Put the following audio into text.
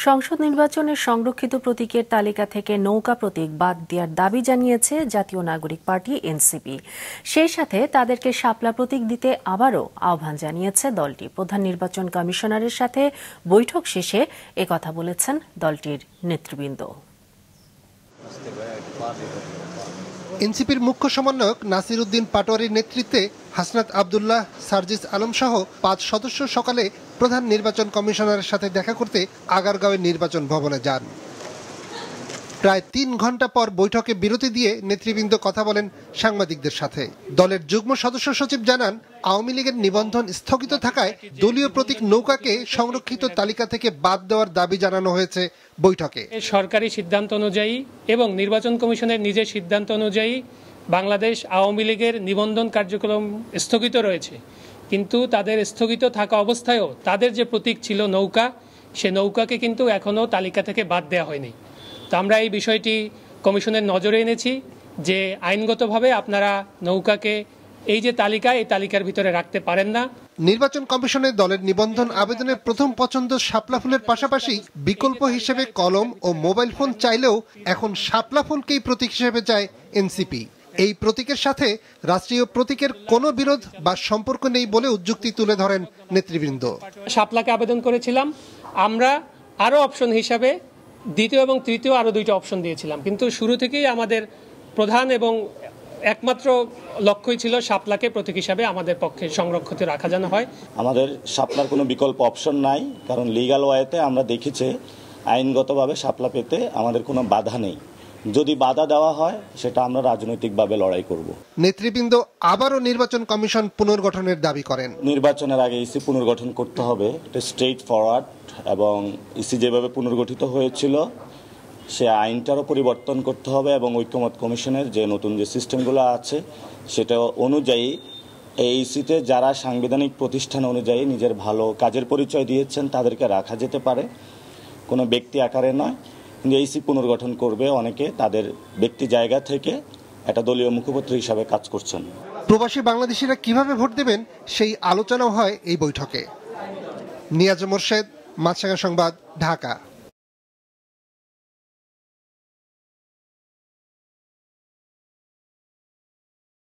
সংসদ নির্বাচনের সংরক্ষিত প্রতীকের তালিকা থেকে নৌকা প্রতীক বাদ দেওয়ার দাবি জানিয়েছে জাতীয় নাগরিক পার্টি এনসিপি। সেই সাথে তাদেরকে শাপলা প্রতীক দিতে আবারও আহ্বান জানিয়েছে দলটি। প্রধান নির্বাচন কমিশনারের সাথে বৈঠক শেষে একথা বলেছেন দলটির নেতৃবৃন্দ। এনসিপির মুখ্য সমন্বয়ক নাসির উদ্দিন পাটোয়ারির নেতৃত্বে হাসনাত আবদুল্লাহ, সার্জিস আলম সহ 5 সদস্য সকালে প্রধান নির্বাচন কমিশনারের সাথে দেখা করতে আগারগাঁওয়ের নির্বাচন ভবনে যান। প্রায় 3 ঘন্টা পর বৈঠকে বিরতি দিয়ে নেতৃবৃন্দ কথা বলেন সাংবাদিকদের সাথে। দলের যুগ্ম সদস্য সচিব জানান, আওয়ামী লীগের নিবন্ধন স্থগিত থাকায় দলীয় প্রতীক নৌকাকে সংরক্ষিত তালিকা থেকে বাদ দেওয়ার দাবি জানানো হয়েছে বৈঠকে। সরকারি সিদ্ধান্ত অনুযায়ী এবং নির্বাচন কমিশনের নিজের সিদ্ধান্ত অনুযায়ী বাংলাদেশ আওয়ামী লীগের নিবন্ধন কার্যক্রম স্থগিত রয়েছে, কিন্তু তাদের স্থগিত থাকা অবস্থায়ও তাদের যে প্রতীক ছিল নৌকা, সে নৌকাকে কিন্তু এখনো তালিকা থেকে বাদ দেওয়া হয়নি। তো আমরা এই বিষয়টি কমিশনের নজরে এনেছি যে আইনগতভাবে আপনারা নৌকাকে এই যে তালিকা, এই তালিকার ভিতরে রাখতে পারেন না। নির্বাচন কমিশনে দলের নিবন্ধন আবেদনের প্রথম পছন্দ শাপলা ফুলের পাশাপাশি বিকল্প হিসেবে কলম ও মোবাইল ফোন চাইলেও এখন শাপলা ফুলকেই প্রতীক হিসেবে চায় এনসিপি। এই প্রতীকের সাথে রাষ্ট্রীয় প্রতীকের কোনো বিরোধ বা সম্পর্ক নেই বলে যুক্তি তুলে ধরেন নেতৃবৃন্দ। শাপলাকে আবেদন করেছিলাম, আমরা আরও অপশন হিসাবে দ্বিতীয় এবং তৃতীয় আরও 2টা অপশন দিয়েছিলাম, কিন্তু শুরু থেকেই আমাদের প্রধান এবং একমাত্র লক্ষ্যই ছিল শাপলাকে প্রতীক হিসাবে আমাদের পক্ষে সংরক্ষিত রাখা যেন হয়। আমাদের শাপলার কোনো বিকল্প অপশন নাই, কারণ লিগ্যাল ওয়েতে আমরা দেখেছি আইনগতভাবে শাপলা পেতে আমাদের কোনো বাধা নেই। যদি বাধা দেওয়া হয় সেটা আমরা রাজনৈতিকভাবে লড়াই করব। নেতৃবৃন্দ আবারও নির্বাচন কমিশন পুনর্গঠনের দাবি করেন। নির্বাচনের আগে ইসি পুনর্গঠন করতে হবে, এটা স্ট্রেট ফরওয়ার্ড, এবং ইসি যেভাবে পুনর্গঠিত হয়েছিল সে আইনটারও পরিবর্তন করতে হবে এবং ঐক্যমত কমিশনের যে নতুন যে সিস্টেমগুলো আছে সেটা অনুযায়ী এই ইসিতে যারা সাংবিধানিক প্রতিষ্ঠান অনুযায়ী নিজের ভালো কাজের পরিচয় দিয়েছেন তাদেরকে রাখা যেতে পারে, কোনো ব্যক্তি আকারে নয়। কিন্তু ইসি পুনর্গঠন করবে অনেকে তাদের ব্যক্তি জায়গা থেকে একটা দলীয় মুখপাত্র হিসাবে কাজ করছেন। প্রবাসী বাংলাদেশিরা কিভাবে ভোট দেবেন সেই আলোচনাও হয় এই বৈঠকে। নিয়াজ মোর্শেদ, মাছরাঙা সংবাদ, ঢাকা।